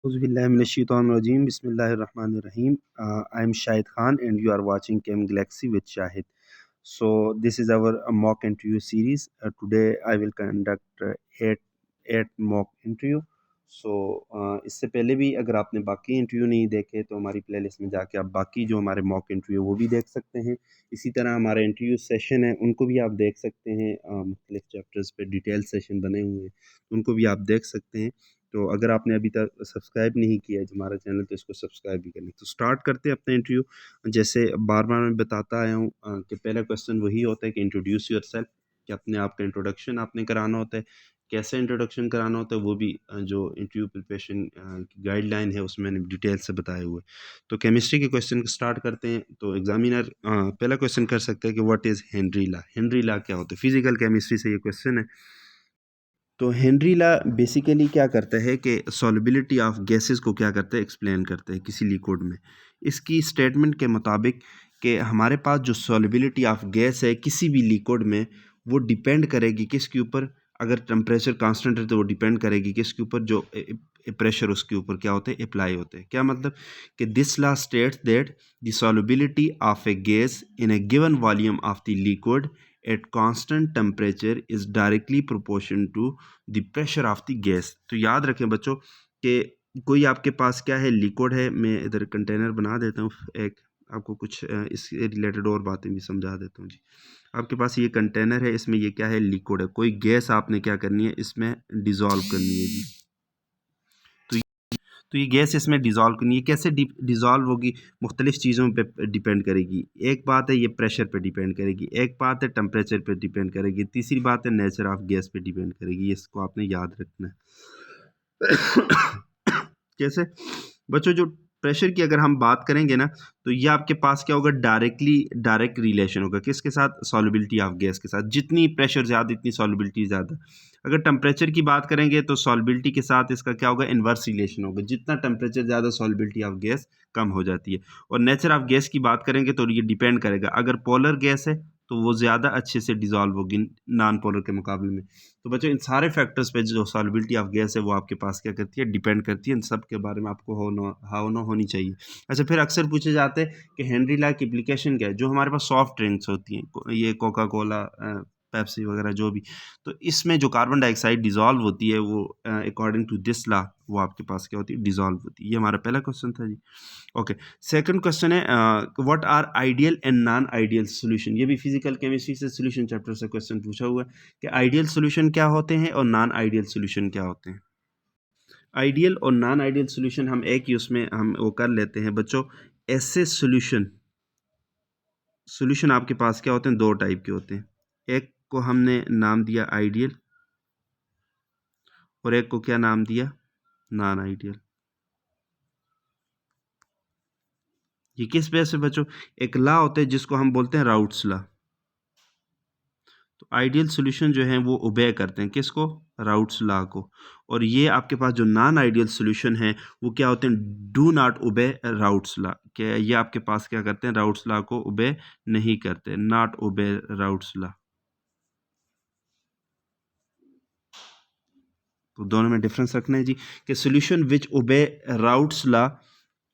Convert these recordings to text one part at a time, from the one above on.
Auzubillahiminash-shaytanir-rajeem. Bismillahir-rahmanir-rahim. I am Shahid Khan and you are watching Chem Galaxy with Shahid. So this is our mock interview series. Today I will conduct eight mock interview. इससे पहले भी अगर आपने बाकी interview नहीं देखे तो हमारी प्लेलिस्ट में जाके आप बाकी जो हमारे मॉक इंटरव्यू वो भी देख सकते हैं। इसी तरह हमारे इंटरव्यू सेशन है उनको भी आप देख सकते हैं। मुख्तलिफ चैप्टर्स पे डिटेल सेशन बने हुए हैं, उनको भी आप देख सकते हैं। तो अगर आपने अभी तक सब्सक्राइब नहीं किया है हमारा चैनल तो इसको सब्सक्राइब भी कर लें। तो स्टार्ट करते हैं अपना इंटरव्यू। जैसे बार बार मैं बताता आया हूँ कि पहला क्वेश्चन वही होता है कि इंट्रोड्यूस योरसेल्फ, कि अपने आप का इंट्रोडक्शन आपने कराना होता है। कैसे इंट्रोडक्शन कराना होता है वो भी जो इंटरव्यू प्रिपरेशन की गाइडलाइन है उसमें मैंने डिटेल से बताए हुए। तो केमिस्ट्री के क्वेश्चन स्टार्ट करते हैं। तो एग्जामिनर पहला क्वेश्चन कर सकते हैं कि what is Henry law. Henry law क्या होता है? फिजिकल केमिस्ट्री से ये क्वेश्चन है। तो हेनरी लॉ बेसिकली क्या करता है कि सॉल्युबिलिटी ऑफ गैसेस को क्या करता है, एक्सप्लेन करता है किसी लिक्विड में। इसकी स्टेटमेंट के मुताबिक कि हमारे पास जो सॉल्युबिलिटी ऑफ गैस है किसी भी लिक्विड में वो डिपेंड करेगी किसके ऊपर। अगर टेम्परेचर कांस्टेंट है तो वो डिपेंड करेगी किसके ऊपर, जो प्रेशर उसके ऊपर क्या होते हैं, अप्लाई होते हैं। क्या मतलब कि this law states that the solubility of A gas in A given volume of the liquid at constant temperature is directly proportional to the pressure of the gas। तो याद रखें बच्चों कि कोई आपके पास क्या है, लिक्विड है। मैं इधर कंटेनर बना देता हूँ, एक आपको कुछ इससे रिलेटेड और बातें भी समझा देता हूँ जी। आपके पास ये कंटेनर है, इसमें ये क्या है, लिक्विड है। कोई गैस आपने क्या करनी है, इसमें डिज़ोल्व करनी है जी। तो ये गैस इसमें डिज़ोल्व करनी है। कैसे डिज़ोल्व होगी, मुख्तलिफ़ चीज़ों पे डिपेंड करेगी। एक बात है ये प्रेशर पे डिपेंड करेगी, एक बात है टेम्परेचर पे डिपेंड करेगी, तीसरी बात है नेचर ऑफ गैस पे डिपेंड करेगी। इसको आपने याद रखना है। कैसे बच्चों, जो प्रेशर की अगर हम बात करेंगे ना तो ये आपके पास क्या होगा, डायरेक्ट रिलेशन होगा किसके साथ, सॉल्युबिलिटी ऑफ गैस के साथ। जितनी प्रेशर ज़्यादा इतनी सॉल्युबिलिटी ज़्यादा। अगर टेम्परेचर की बात करेंगे तो सॉल्युबिलिटी के साथ इसका क्या होगा, इन्वर्स रिलेशन होगा। जितना टेम्परेचर ज़्यादा सॉल्युबिलिटी ऑफ गैस कम हो जाती है। और नेचर ऑफ गैस की बात करेंगे तो ये डिपेंड करेगा, अगर पोलर गैस है तो वो ज़्यादा अच्छे से डिज़ोल्व होगी नॉन पोलर के मुकाबले में। तो बच्चों इन सारे फैक्टर्स पे जो सॉल्युबिलिटी ऑफ गैस है वो आपके पास क्या करती है, डिपेंड करती है। इन सब के बारे में आपको हाउ नो होनी चाहिए। अच्छा, फिर अक्सर पूछे जाते हैं कि हेनरी लॉ की एप्लीकेशन क्या है। जो हमारे पास सॉफ्ट ड्रिंक्स होती हैं, ये कोका कोला, पेप्सी वगैरह जो भी, तो इसमें जो कार्बन डाइऑक्साइड डिज़ोल्व होती है वो अकॉर्डिंग टू दिस लॉ वो आपके पास क्या होती है, डिज़ोल्व होती है। ये हमारा पहला क्वेश्चन था जी। ओके, सेकंड क्वेश्चन है what are ideal and non ideal solution. ये भी फिजिकल केमिस्ट्री से सॉल्यूशन चैप्टर से क्वेश्चन पूछा हुआ है कि आइडियल सॉल्यूशन क्या होते हैं और नॉन आइडियल सॉल्यूशन क्या होते हैं। आइडियल और नॉन आइडियल सॉल्यूशन हम एक ही उसमें हम वो कर लेते हैं बच्चों। ऐसे सॉल्यूशन आपके पास क्या होते हैं, दो टाइप के होते हैं। एक को हमने नाम दिया आइडियल और एक को क्या नाम दिया, नॉन आइडियल। ये किस बेस पे बच्चों, एक लॉ होता है जिसको हम बोलते हैं राउट्स लॉ। तो आइडियल सॉल्यूशन जो है वो ओबे करते हैं किसको, राउट्स लॉ को। और ये आपके पास जो नॉन आइडियल सॉल्यूशन है वो क्या होते हैं, do not obey Raoult's law. क्या ये आपके पास क्या करते हैं, राउट्स लॉ को ओबे नहीं करते, नॉट ओबे राउट्स लॉ। तो दोनों में डिफरेंस रखना है जी कि solution which obey Raoult's law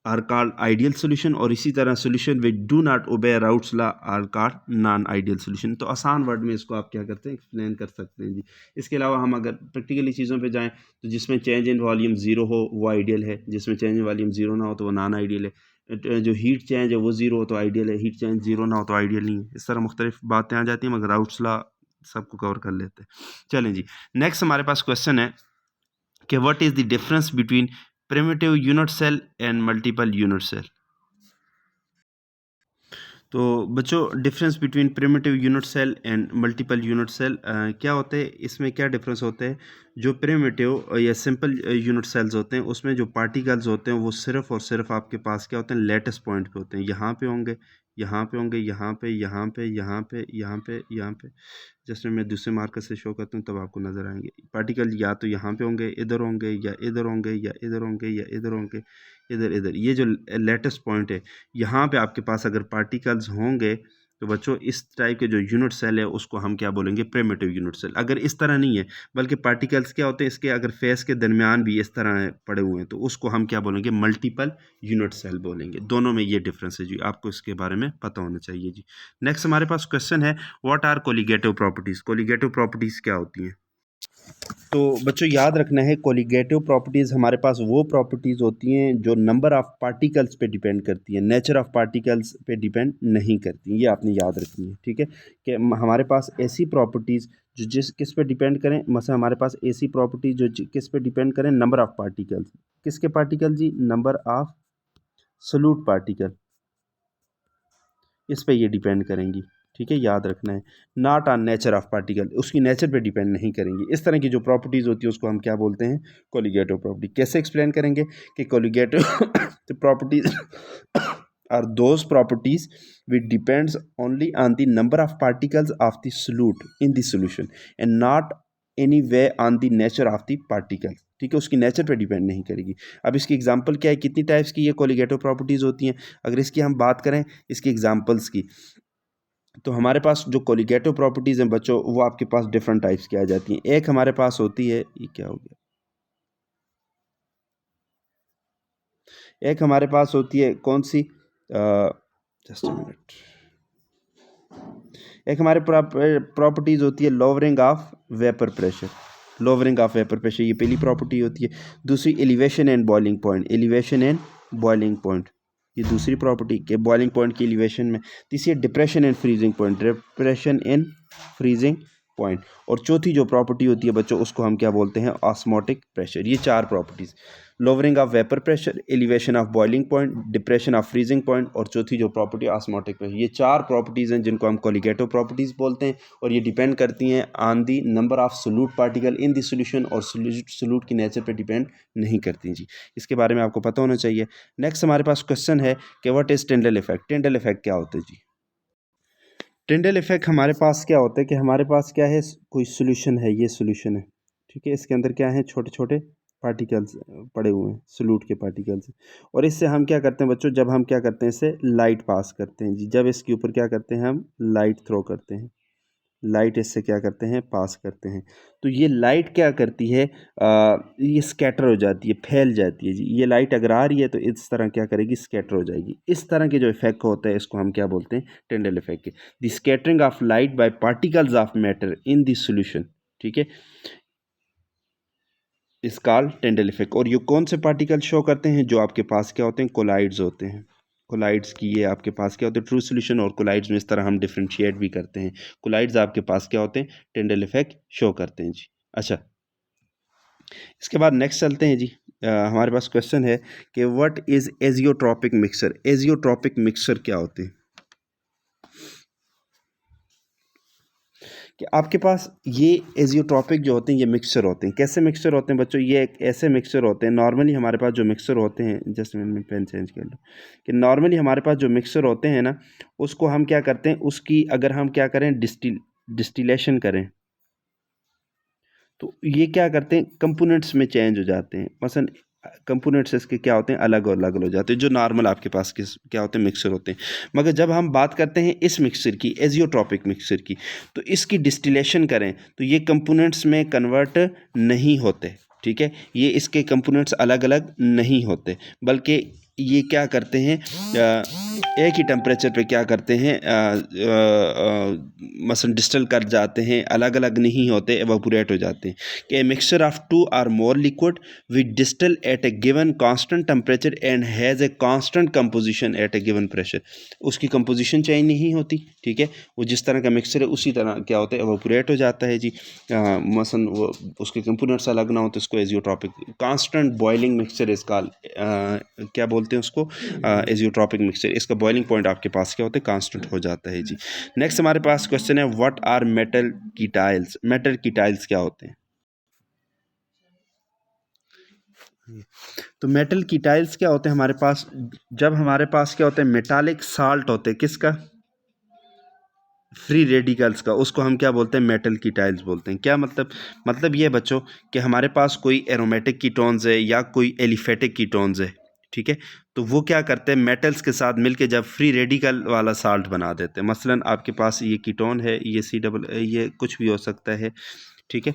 are called ideal solution, और इसी तरह solution which do not obey Raoult's law are called non ideal solution. तो आसान वर्ड में इसको आप क्या करते हैं, एक्सप्लेन कर सकते हैं जी। इसके अलावा हम अगर प्रैक्टिकली चीज़ों पे जाएं तो जिसमें चेंज इन वॉल्यूम ज़ीरो हो वो आइडियल है, जिसमें चेंज इन वॉल्यूम ज़ीरो ना हो तो वो नॉन आइडियल है। जो हीट चेंज है वो ज़ीरो हो तो आइडियल है, हीट चेंज ज़ीरो ना हो तो आइडियल नहीं है। इस तरह मुख्तलिफ बातें आ जाती हैं, मगर राउट्स लॉ सबको कवर कर लेते हैं। चलें जी, नेक्स्ट हमारे पास क्वेश्चन है कि what is the difference between primitive unit cell and multiple unit cell. तो बच्चों difference between primitive unit cell and multiple unit cell क्या होते हैं, इसमें क्या डिफरेंस होते हैं। जो प्रिमिटिव या सिंपल यूनिट सेल्स होते हैं उसमें जो पार्टिकल्स होते हैं वो सिर्फ और सिर्फ आपके पास क्या होते हैं, लेटेस्ट पॉइंट पे होते हैं। यहाँ पे होंगे, यहाँ पे होंगे, यहाँ पे, यहाँ पे, यहाँ पे, यहाँ पे, यहाँ पे। जैसे मैं दूसरे मार्कर से शो करता हूँ तब आपको नज़र आएंगे पार्टिकल, या तो यहाँ पे होंगे, इधर होंगे, या इधर होंगे, या इधर होंगे, या इधर होंगे, इधर इधर। ये जो लेटेस्ट पॉइंट है यहाँ पे आपके पास अगर पार्टिकल्स होंगे तो बच्चों इस टाइप के जो यूनिट सेल है उसको हम क्या बोलेंगे, प्रिमिटिव यूनिट सेल। अगर इस तरह नहीं है बल्कि पार्टिकल्स क्या होते हैं इसके अगर फेस के दरमियान भी इस तरह पड़े हुए हैं तो उसको हम क्या बोलेंगे, मल्टीपल यूनिट सेल बोलेंगे। दोनों में ये डिफरेंस है जी, आपको इसके बारे में पता होना चाहिए जी। नेक्स्ट हमारे पास क्वेश्चन है, what are colligative properties. Colligative properties क्या होती हैं? तो बच्चों याद रखना है, कोलिगेटिव प्रॉपर्टीज़ हमारे पास वो प्रॉपर्टीज़ होती हैं जो नंबर ऑफ़ पार्टिकल्स पे डिपेंड करती हैं, नेचर ऑफ़ पार्टिकल्स पे डिपेंड नहीं करती। ये आपने याद रखनी है, ठीक है। कि हमारे पास ऐसी प्रॉपर्टीज़ जो किस पे डिपेंड करें, मसलन हमारे पास ऐसी प्रॉपर्टीज जो किस पे डिपेंड करें, नंबर ऑफ़ पार्टिकल्स। किसके पार्टिकल जी? नंबर ऑफ़ सॉल्यूट पार्टिकल, इस पे ये डिपेंड करेंगी, ठीक है, याद रखना है। Not on nature of particle, उसकी नेचर पे डिपेंड नहीं करेंगी। इस तरह की जो प्रॉपर्टीज़ होती है उसको हम क्या बोलते हैं, कोलिगेटिव प्रॉपर्टी। कैसे एक्सप्लेन करेंगे कि colligative properties are those properties which depends only on the number of particles of the solute in the solution and not any way on the nature of the particle, ठीक है, उसकी nature पे depend नहीं करेगी। अब इसकी example क्या है, कितनी टाइप्स की ये कोलिगेटिव प्रॉपर्टीज़ होती हैं? अगर इसकी हम बात करें, इसकी एग्जांपल्स की, तो हमारे पास जो कोलिगेटिव प्रॉपर्टीज़ हैं बच्चों वो आपके पास डिफरेंट टाइप्स की आ जाती हैं। एक हमारे पास होती है, ये क्या हो गया, एक हमारे पास होती है कौन सी, जस्ट अ मिनट, एक हमारे प्रॉपर्टीज़ होती है lowering of vapour pressure. Lowering of vapour pressure ये पहली प्रॉपर्टी होती है। दूसरी elevation and boiling point, elevation and boiling point, ये दूसरी प्रॉपर्टी के बॉइलिंग पॉइंट की एलिवेशन में। तीसरी depression and freezing point, depression and freezing point. और चौथी जो प्रॉपर्टी होती है बच्चों उसको हम क्या बोलते हैं, ऑस्मोटिक प्रेशर। ये चार properties, lowering of vapour pressure, elevation of boiling point, depression of freezing point और चौथी जो प्रॉपर्टी ऑस्मोटिक प्रेशर। ये चार प्रॉपर्टीज़ हैं जिनको हम कोलिगेटिव प्रॉपर्टीज़ बोलते हैं और ये डिपेंड करती हैं on the number of solute particle in the solution और सोल्यूट की नेचर पे डिपेंड नहीं करती जी। इसके बारे में आपको पता होना चाहिए। नेक्स्ट हमारे पास क्वेश्चन है कि what is Tyndall effect. Tyndall effect क्या होता है जी? टिंडल इफेक्ट हमारे पास क्या होता है कि हमारे पास क्या है, कोई सोल्यूशन है, ये सोल्यूशन है, ठीक है, इसके अंदर क्या है, छोटे छोटे पार्टिकल्स पड़े हुए हैं, सोल्यूट के पार्टिकल्स। और इससे हम क्या करते हैं बच्चों, जब हम क्या करते हैं इससे लाइट पास करते हैं जी, जब इसके ऊपर क्या करते हैं हम लाइट थ्रो करते हैं, लाइट इससे क्या करते हैं, पास करते हैं, तो ये लाइट क्या करती है, ये स्कैटर हो जाती है, फैल जाती है जी। ये लाइट अगर आ रही है तो इस तरह क्या करेगी, स्कैटर हो जाएगी। इस तरह के जो इफेक्ट होता है इसको हम क्या बोलते हैं, टिंडल इफेक्ट के। The scattering of light by particles of matter in the solution, ठीक है, इस कॉल्ड टिंडल इफेक्ट। और ये कौन से पार्टिकल शो करते हैं, जो आपके पास क्या होते हैं, कोलाइड्स होते हैं। कोलाइड्स की ये आपके पास क्या होते हैं, ट्रू सॉल्यूशन और कोलाइड्स में इस तरह हम डिफ्रेंशिएट भी करते हैं। कोलाइड्स आपके पास क्या होते हैं, टिंडल इफेक्ट शो करते हैं जी। अच्छा, इसके बाद नेक्स्ट चलते हैं जी। हमारे पास क्वेश्चन है कि what is azeotropic mixture. Azeotropic mixture क्या होते हैं? कि आपके पास ये एजियोट्रॉपिक जो होते हैं ये मिक्सचर होते हैं। कैसे मिक्सचर होते हैं बच्चों, ये एक ऐसे मिक्सचर होते हैं, नॉर्मली हमारे पास जो मिक्सचर होते हैं, जस्ट मैं पेन चेंज कर लूँ, कि नॉर्मली हमारे पास जो मिक्सचर होते हैं ना, उसको हम क्या करते हैं, उसकी अगर हम क्या करें, डिस्टिलेशन करें, तो ये क्या करते हैं, कंपोनेंट्स में चेंज हो जाते हैं। मसलन कंपोनेंट्स इसके क्या होते हैं, अलग और अलग हो जाते हैं, जो नॉर्मल आपके पास किस क्या होते हैं, मिक्सचर होते हैं। मगर जब हम बात करते हैं इस मिक्सचर की, एजियोट्रॉपिक मिक्सचर की, तो इसकी डिस्टिलेशन करें तो ये कंपोनेंट्स में कन्वर्ट नहीं होते, ठीक है, ये इसके कंपोनेंट्स अलग अलग नहीं होते, बल्कि ये क्या करते हैं, एक ही टेम्परेचर पे क्या करते हैं, मसलन डिस्टिल कर जाते हैं, अलग अलग नहीं होते, एवापोरेट हो जाते हैं। कि mixture of two or more liquid which distil at a given constant temperature and has a constant composition at a given pressure. उसकी कंपोजिशन चेंज नहीं होती, ठीक है, वो जिस तरह का मिक्सचर है उसी तरह क्या होता है, एवापोरेट हो जाता है जी। मसलन वो उसके कंपोनेंट्स अलग ना हो तो इसको एजियोट्रॉपिक। कांस्टेंट बॉइलिंग मिक्सचर इसका क्या बोलते हैं उसको, एजियोट्रॉपिक मिक्सचर। इसका बॉइलिंग पॉइंट आपके पास क्या होता है, कांस्टेंट हो जाता है जी। नेक्स्ट हमारे पास क्वेश्चन है, व्हाट आर मेटल कीटाइल्स। मेटल कीटाइल्स क्या होते हैं? तो मेटल कीटाइल्स क्या होते हैं हमारे पास, जब हमारे पास क्या होते हैं, मेटालिक साल्ट होते हैं, किसका, फ्री रेडिकल्स का, उसको हम क्या बोलते हैं, मेटल कीटाइल्स बोलते हैं। क्या मतलब ये बच्चों कि हमारे पास कोई एरोमेटिक कीटोन्स है या कोई एलिफेटिक कीटोन्स है, ठीक है। तो वो क्या करते हैं, मेटल्स के साथ मिलके जब फ्री रेडिकल वाला साल्ट बना देते हैं। मसलन आपके पास ये कीटोन है, ये सी डबल, ये कुछ भी हो सकता है, ठीक है।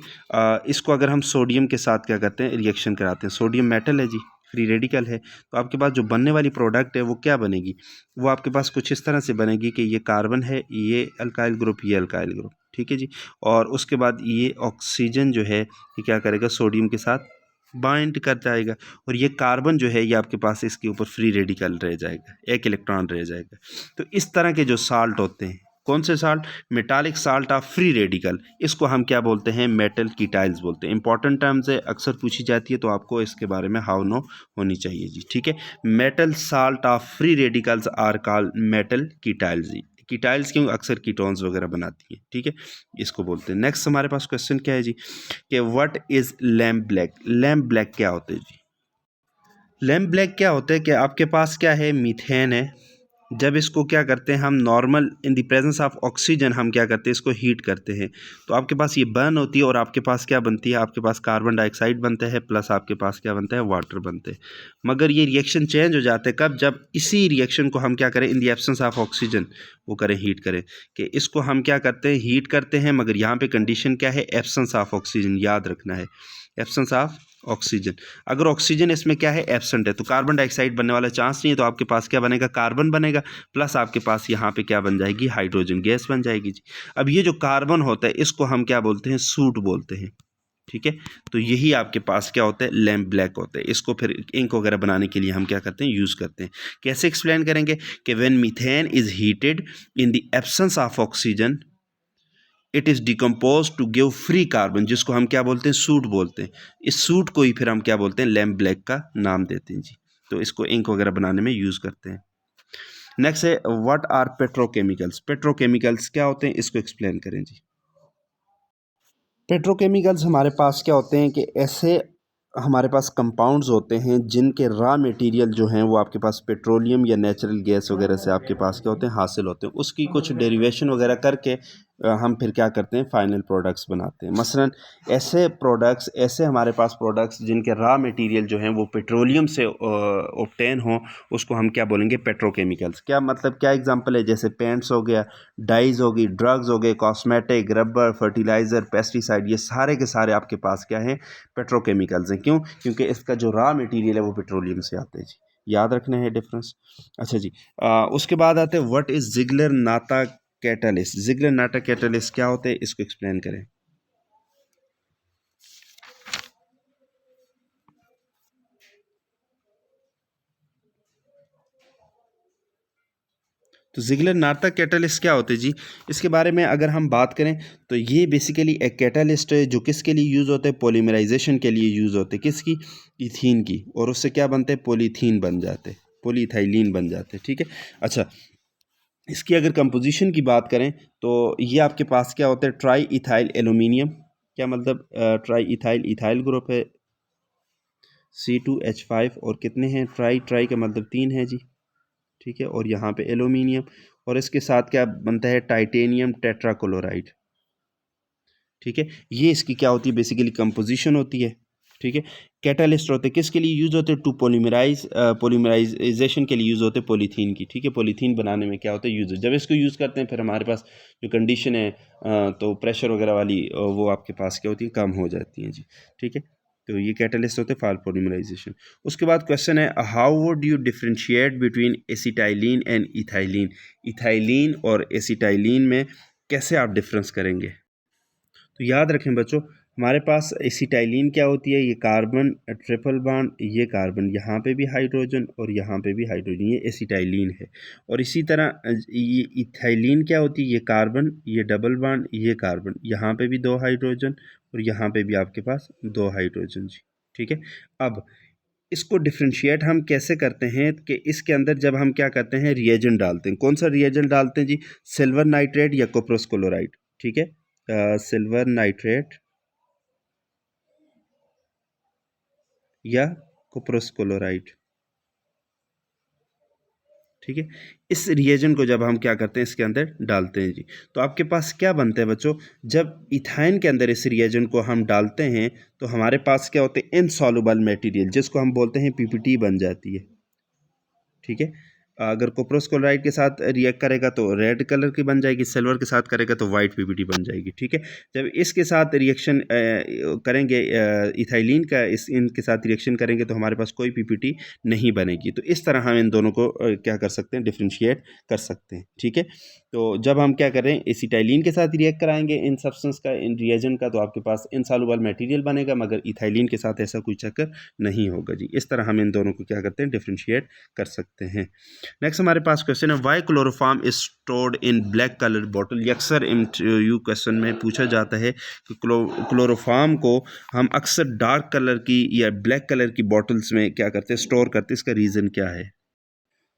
इसको अगर हम सोडियम के साथ क्या करते हैं, रिएक्शन कराते हैं। सोडियम मेटल है जी, फ्री रेडिकल है, तो आपके पास जो बनने वाली प्रोडक्ट है वो क्या बनेगी, वो आपके पास कुछ इस तरह से बनेगी कि ये कार्बन है, ये अल्काइल ग्रुप, ये अल्काइल ग्रुप, ठीक है जी। और उसके बाद ये ऑक्सीजन जो है ये क्या करेगा, सोडियम के साथ बाइंड कर जाएगा, और ये कार्बन जो है ये आपके पास इसके ऊपर फ्री रेडिकल रह जाएगा, एक इलेक्ट्रॉन रह जाएगा। तो इस तरह के जो साल्ट होते हैं, कौन से salt, metallic salt of free radical, इसको हम क्या बोलते हैं, मेटल कीटाइल्स बोलते हैं। इंपॉर्टेंट टर्म्स है, अक्सर पूछी जाती है, तो आपको इसके बारे में हाउ नो होनी चाहिए जी, ठीक है। Metal salt of free radicals are called metal ketyls जी। कीटाइल्स क्यों, अक्सर कीटोन्स वगैरह बनाती हैं, ठीक है, इसको बोलते हैं। नेक्स्ट हमारे पास क्वेश्चन क्या है जी, कि what is lamp black. Lamp black क्या होते हैं जी। लैम्प ब्लैक क्या होता है कि आपके पास क्या है, मीथेन है। जब इसको क्या करते हैं हम, normal in the presence of oxygen हम क्या करते हैं, इसको हीट करते हैं, तो आपके पास ये बर्न होती है, और आपके पास क्या बनती है, आपके पास कार्बन डाइऑक्साइड बनता है, प्लस आपके पास क्या बनता है, वाटर बनते हैं। मगर ये रिएक्शन चेंज हो जाते हैं कब, जब इसी रिएक्शन को हम क्या करें, इन द एब्सेंस ऑफ ऑक्सीजन वो करें, हीट करें। कि इसको हम क्या करते हैं, हीट करते हैं, मगर यहाँ पे कंडीशन क्या है, एब्सेंस ऑफ ऑक्सीजन, याद रखना है, एब्सेंस ऑफ ऑक्सीजन। अगर ऑक्सीजन इसमें क्या है, एब्सेंट है, तो कार्बन डाइऑक्साइड बनने वाला चांस नहीं है, तो आपके पास क्या बनेगा, कार्बन बनेगा, प्लस आपके पास यहाँ पे क्या बन जाएगी, हाइड्रोजन गैस बन जाएगी जी। अब ये जो कार्बन होता है इसको हम क्या बोलते हैं, सूट बोलते हैं, ठीक है। तो यही आपके पास क्या होता है, लैम्प ब्लैक होता है। इसको फिर इंक वगैरह बनाने के लिए हम क्या करते हैं, यूज़ करते हैं। कैसे एक्सप्लेन करेंगे, कि when methane is heated in the absence of oxygen, it is decompose to give free carbon, जिसको हम क्या बोलते हैं, सूट बोलते हैं। इस सूट को ही फिर हम क्या बोलते हैं, लैम्प ब्लैक का नाम देते हैं जी। तो इसको इंक वगैरह बनाने में यूज़ करते हैं। नेक्स्ट है, व्हाट आर पेट्रोकेमिकल्स। पेट्रोकेमिकल्स क्या होते हैं, इसको एक्सप्लेन करें जी। पेट्रोकेमिकल्स हमारे पास क्या होते हैं, कि ऐसे हमारे पास कंपाउंड्स होते हैं जिनके रॉ मटेरियल जो हैं वो आपके पास पेट्रोलियम या नेचुरल गैस वगैरह से आपके पास क्या होते हैं, हासिल होते हैं। उसकी कुछ डेरिवेशन वगैरह करके हम फिर क्या करते हैं, फाइनल प्रोडक्ट्स बनाते हैं। मसलन ऐसे प्रोडक्ट्स, ऐसे हमारे पास प्रोडक्ट्स जिनके रॉ मटेरियल जो हैं वो पेट्रोलियम से ऑब्टेन हो, उसको हम क्या बोलेंगे, पेट्रोकेमिकल्स। क्या मतलब, क्या एग्जांपल है, जैसे पेंट्स हो गया, डाइज होगी, ड्रग्स हो गए, कॉस्मेटिक, रबर, फर्टिलाइज़र, पेस्टिसाइड, ये सारे के सारे आपके पास क्या है, पेट्रोकेमिकल्स हैं। क्यों, क्योंकि इसका जो रॉ मटेरियल है वो पेट्रोलियम से आता है जी। याद रखना है डिफरेंस। अच्छा जी, उसके बाद आते हैं, what is Ziggler NATA catalyst. Ziggler NATA catalyst क्या होते हैं, इसको एक्सप्लेन करें। तो जिगलर नाटा कैटलिस्ट क्या होते हैं जी, इसके बारे में अगर हम बात करें, तो ये बेसिकली एक कैटलिस्ट है जो किसके लिए यूज़ होते हैं, पॉलीमराइजेशन के लिए यूज़ होते हैं। किसकी, इथीन की, और उससे क्या बनते हैं, पॉलीथीन बन जाते हैं, पॉलीइथाइलीन बन जाते हैं, ठीक है। अच्छा, इसकी अगर कंपोजिशन की बात करें, तो ये आपके पास क्या होता है, ट्राई इथाइल एल्यूमिनियम। क्या मतलब, ट्राई इथाइल, इथाइल ग्रुप है, C2H5, और कितने हैं, ट्राई, ट्राई का मतलब 3 है जी, ठीक है। और यहाँ पे एल्यूमिनियम, और इसके साथ क्या बनता है, टाइटेनियम टेट्राक्लोराइड, ठीक है। ये इसकी क्या होती है, बेसिकली कंपोजिशन होती है, ठीक है। कैटालिस्ट होते हैं, किसके लिए यूज़ होते हैं, टू पॉलीमराइजेशन के लिए यूज़ होते हैं, पॉलीथीन की, ठीक है। पॉलीथीन बनाने में क्या होता है, यूज़, जब इसको यूज़ करते हैं फिर हमारे पास जो कंडीशन है, तो प्रेशर वगैरह वाली, वो आपके पास क्या होती है, कम हो जाती हैं जी, ठीक है। तो ये कैटलिस्ट होते हैं फॉर पॉलीमराइजेशन। उसके बाद क्वेश्चन है, how would you differentiate between acetylene and ethylene. Ethylene और एसिटाइलिन में कैसे आप डिफरेंस करेंगे। तो याद रखें बच्चों, हमारे पास एसिटाइलिन क्या होती है, ये कार्बन ट्रिपल बॉन्ड, ये कार्बन, यहाँ पे भी हाइड्रोजन और यहाँ पे भी हाइड्रोजन, ये एसिटाइलिन है। और इसी तरह ये इथाइलिन क्या होती है, ये कार्बन, ये डबल बॉन्ड, ये कार्बन, यहाँ पे भी 2 हाइड्रोजन और यहाँ पे भी आपके पास 2 हाइड्रोजन जी, ठीक है। अब इसको डिफ्रेंशिएट हम कैसे करते हैं, कि इसके अंदर जब हम क्या करते हैं, रिएजेंट डालते हैं। कौन सा रिएजेंट डालते हैं जी, सिल्वर नाइट्रेट या कोपरस क्लोराइड, ठीक है। सिल्वर नाइट्रेट या कुप्रस क्लोराइड, ठीक है। इस रिएजेंट को जब हम क्या करते हैं, इसके अंदर डालते हैं जी, तो आपके पास क्या बनता है बच्चों, जब इथाइन के अंदर इस रिएजेंट को हम डालते हैं, तो हमारे पास क्या होते हैं, इनसॉल्युबल मटेरियल, जिसको हम बोलते हैं पीपीटी बन जाती है, ठीक है। अगर कोपरस क्लोराइड के साथ रिएक्ट करेगा तो रेड कलर की बन जाएगी, सिल्वर के साथ करेगा तो वाइट पीपीटी बन जाएगी। ठीक है। जब इसके साथ रिएक्शन करेंगे इथाइलिन का इनके साथ रिएक्शन करेंगे तो हमारे पास कोई पीपीटी नहीं बनेगी। तो इस तरह हम इन दोनों को क्या कर सकते हैं, डिफ्रेंशिएट कर सकते हैं। ठीक है। तो जब हम क्या कर रहे हैं, एसिटाइलिन के साथ रिएक्ट कराएंगे इन सब्सटेंस का, इन रिएजेंट का, तो आपके पास इनसॉल्युबल मटेरियल बनेगा, मगर इथाइलिन के साथ ऐसा कोई चक्कर नहीं होगा जी। इस तरह हम इन दोनों को क्या करते हैं, डिफ्रेंशिएट कर सकते हैं। नेक्स्ट हमारे पास क्वेश्चन है, why chloroform is stored in black colour bottle. ये अक्सर यू क्वेश्चन में पूछा जाता है कि क्लोरोफॉर्म को हम अक्सर डार्क कलर की या ब्लैक कलर की बॉटल्स में क्या करते हैं, स्टोर करते हैं। इसका रीज़न क्या है?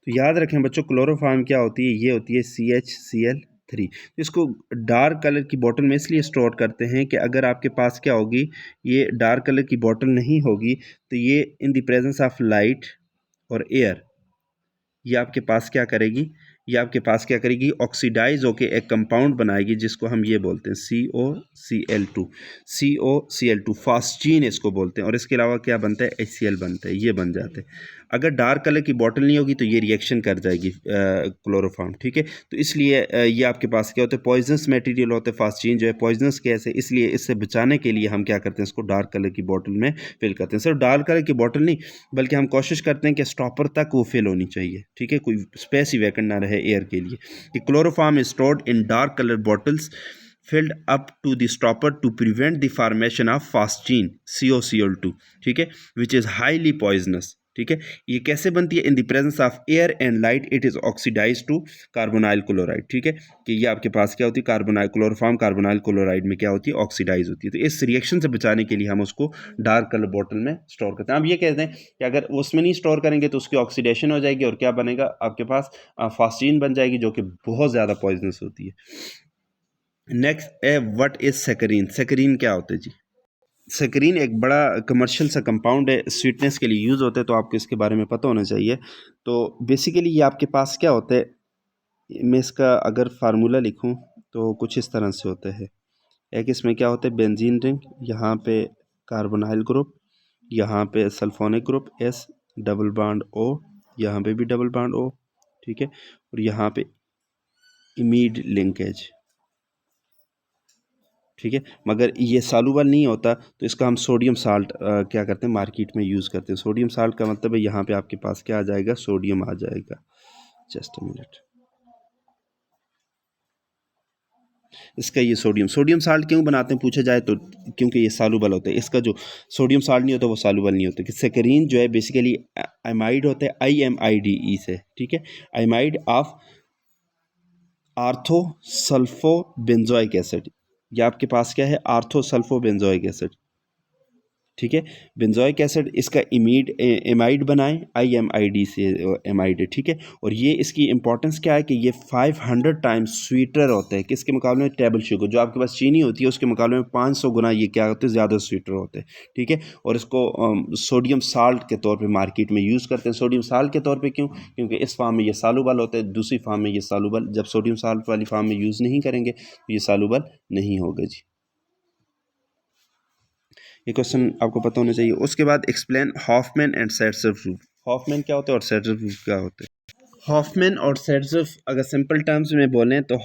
तो याद रखें बच्चों, क्लोरोफॉर्म क्या होती है, ये होती है CHCl3। इसको डार्क कलर की बोतल में इसलिए स्टोर करते हैं कि अगर आपके पास क्या होगी, ये डार्क कलर की बोतल नहीं होगी तो ये इन द प्रेजेंस ऑफ लाइट और एयर ये आपके पास क्या करेगी, ये आपके पास क्या करेगी, ऑक्सीडाइज होके एक कंपाउंड बनाएगी जिसको हम ये बोलते हैं COCl2। COCl2 फास्टीन इसको बोलते हैं। और इसके अलावा क्या बनता है, HCl बनता है, ये बन जाते हैं। अगर डार्क कलर की बॉटल नहीं होगी तो ये रिएक्शन कर जाएगी क्लोरोफॉर्म। ठीक है। तो इसलिए ये आपके पास क्या होता है, पॉइजनस मटेरियल होते हैं। फास्टीन जो है पॉइजनस गैस है, इसलिए इससे बचाने के लिए हम क्या करते हैं, इसको डार्क कलर की बॉटल में फिल करते हैं। सिर्फ डार्क कलर की बॉटल नहीं, बल्कि हम कोशिश करते हैं कि स्टॉपर तक वो फिल होनी चाहिए। ठीक है, कोई स्पेस ही वैकेंट ना रहे एयर के लिए। कि chloroform is stored in dark colour bottles filled up to the stopper to prevent the formation of phosgene COCl2। ठीक है, which is highly poisonous। ठीक है, ये कैसे बनती है, in the presence of air and light it is oxidize to carbonyl chloride. ठीक है, कि ये आपके पास क्या होती है, कार्बोनाइल क्लोरोफॉर्म कार्बोनाइल क्लोराइड में क्या होती है, ऑक्सीडाइज होती है। तो इस रिएक्शन से बचाने के लिए हम उसको डार्क कलर बॉटल में स्टोर करते हैं। अब ये कहते हैं कि अगर उसमें नहीं स्टोर करेंगे तो उसकी ऑक्सीडेशन हो जाएगी और क्या बनेगा, आपके पास फास्टीन बन जाएगी, जो कि बहुत ज़्यादा पॉइजनस होती है। नेक्स्ट है, व्हाट इज सेक्रीन। सेक्रीन क्या होता है जी? सेक्रीन एक बड़ा कमर्शियल सा कंपाउंड है, स्वीटनेस के लिए यूज़ होता है, तो आपको इसके बारे में पता होना चाहिए। तो बेसिकली ये आपके पास क्या होता है, मैं इसका अगर फार्मूला लिखूं तो कुछ इस तरह से होता है। एक इसमें क्या होता है, बेंजीन रिंग, यहाँ पे कार्बोनाइल ग्रुप, यहाँ पे sulphonic group S, double bond O, यहाँ पे भी डबल बॉन्ड O। ठीक है, और यहाँ पे इमीड लिंकेज। ठीक है, मगर ये सालुबल नहीं होता, तो इसका हम सोडियम साल्ट क्या करते हैं, मार्केट में यूज़ करते हैं। सोडियम साल्ट का मतलब है यहाँ पे आपके पास क्या आ जाएगा, सोडियम आ जाएगा। जस्ट अ मिनट, इसका ये सोडियम साल्ट क्यों बनाते हैं पूछा जाए तो क्योंकि ये सालुबल होता है। इसका जो सोडियम साल्ट नहीं होता वो सालुबल नहीं होता। कि सेक्रीन जो है बेसिकली एमाइड होता है, IMIDE से। ठीक है, amide of ortho sulpho benzoic acid. ये आपके पास क्या है, आर्थो सल्फो बेंजोइक एसिड। ठीक है, बेंजोइक एसिड इसका इमीड एमाइड बनाएं, IMID से एमाइड है। ठीक है, और ये इसकी इंपॉर्टेंस क्या है कि ये 500 टाइम्स स्वीटर होते हैं किसके मुकाबले में, टेबल शुगर। जो आपके पास चीनी होती है उसके मुकाबले में 500 गुना ये क्या होते हैं, ज़्यादा स्वीटर होते हैं। ठीक है, और इसको सोडियम साल्ट के तौर पे मार्केट में यूज़ करते हैं। सोडियम साल्ट के तौर पे क्यों, क्योंकि इस फार्म में ये सालुबल होता है, दूसरी फार्म में ये सालुबल, जब सोडियम साल्ट वाली फार्म में यूज़ नहीं करेंगे तो ये सालुबल नहीं होगा जी। ये क्वेश्चन आपको पता होना चाहिए। उसके बाद explain Hofmann and Saytzeff rule. Hofmann क्या होता है और सेट्जर्फ रूल क्या होता है? हॉफमैन और सेट्जर्फ अगर सिंपल टर्म्स में बोलें तो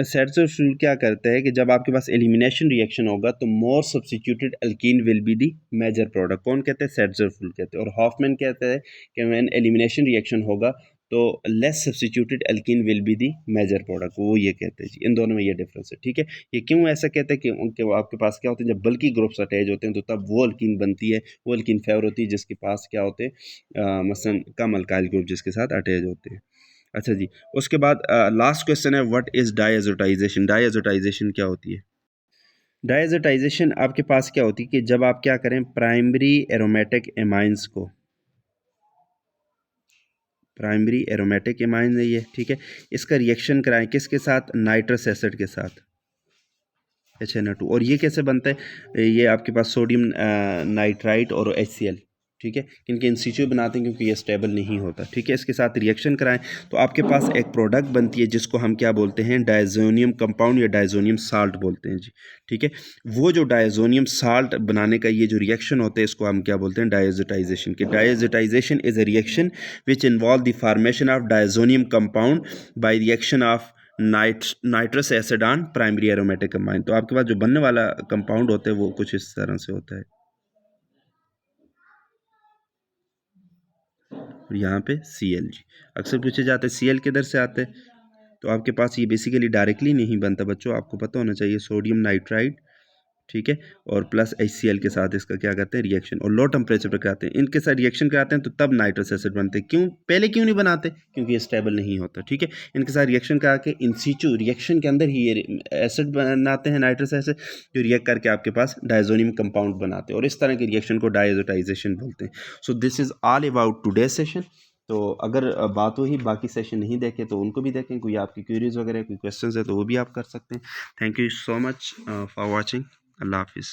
सेट्जर्फ रूल क्या करता है कि जब आपके पास एलिमिनेशन रिएक्शन होगा तो more substituted alkene will be the major product. कौन कहते हैं, सेट्जर्फ रूल कहते हैं। और हॉफमैन कहता है कि व्हेन एलिमिनेशन रिएक्शन होगा तो less substituted alkene will be the major product, वो ये कहते हैं जी। इन दोनों में ये डिफरेंस है। ठीक है, ये क्यों ऐसा कहते हैं कि उनके आपके पास क्या होते हैं, जब बल्कि ग्रुप्स अटैच होते हैं तो तब वो अल्कीन बनती है, वो अल्कीन फेवर होती है जिसके पास क्या होते हैं, मसलन कम अल्काइल ग्रुप जिसके साथ अटैच होते हैं। अच्छा जी, उसके बाद लास्ट क्वेश्चन है, व्हाट इज डायजोटाइजेशन। डायजोटाइजेशन क्या होती है? डायजोटाइजेशन आपके पास क्या होती है कि जब आप क्या करें, प्राइमरी एरोमेटिक एमाइंस को, प्राइमरी एरोमेटिक एमाइन है ये। ठीक है, इसका रिएक्शन कराएं किसके साथ, नाइट्रस एसिड के साथ, HNO2। और ये कैसे बनता है, ये आपके पास सोडियम नाइट्राइट और HCl। ठीक है। किनके इन सिचु बनाते हैं क्योंकि ये स्टेबल नहीं होता, ठीक है। इसके साथ रिएक्शन कराएं तो आपके पास एक प्रोडक्ट बनती है जिसको हम क्या बोलते हैं, डायजोनियम कंपाउंड या डायजोनियम साल्ट बोलते हैं जी, ठीक है। वो जो डायजोनियम साल्ट बनाने का ये जो रिएक्शन होते हैं इसको हम क्या बोलते हैं, डायजोटाइजेशन के। डायजोटाइजेशन is a reaction which involve the formation of diazonium compound by reaction of nitrous acid on primary aromatic combine. तो आपके पास जो बनने वाला कंपाउंड होता है वो कुछ इस तरह से होता है। और यहाँ पे Cl जी, अक्सर पूछे जाते हैं Cl किधर से आते हैं, तो आपके पास ये बेसिकली डायरेक्टली नहीं बनता बच्चों, आपको पता होना चाहिए सोडियम नाइट्राइड, ठीक है, और प्लस HCl के साथ इसका क्या करते हैं रिएक्शन, और लो टेम्परेचर पर कराते हैं, इनके साथ रिएक्शन कराते हैं तो तब नाइट्रस एसिड बनते हैं। क्यों, पहले क्यों नहीं बनाते, क्योंकि ये स्टेबल नहीं होता, ठीक है। इनके साथ रिएक्शन करा के इन सिचु रिएक्शन के अंदर ही ये एसिड बनाते हैं, नाइट्रस एसिड, जो रिएक्ट करके आपके पास डायजोनियम कंपाउंड बनाते हैं, और इस तरह के रिएक्शन को डायजोटाइजेशन बोलते हैं। So this is all about today session. तो अगर बात हुई बाकी सेशन नहीं देखे तो उनको भी देखें, कोई आपकी क्वेरीज वगैरह कोई क्वेश्चंस है तो वो भी आप कर सकते हैं। Thank you so much for watching. अल्लाह हाफिज़।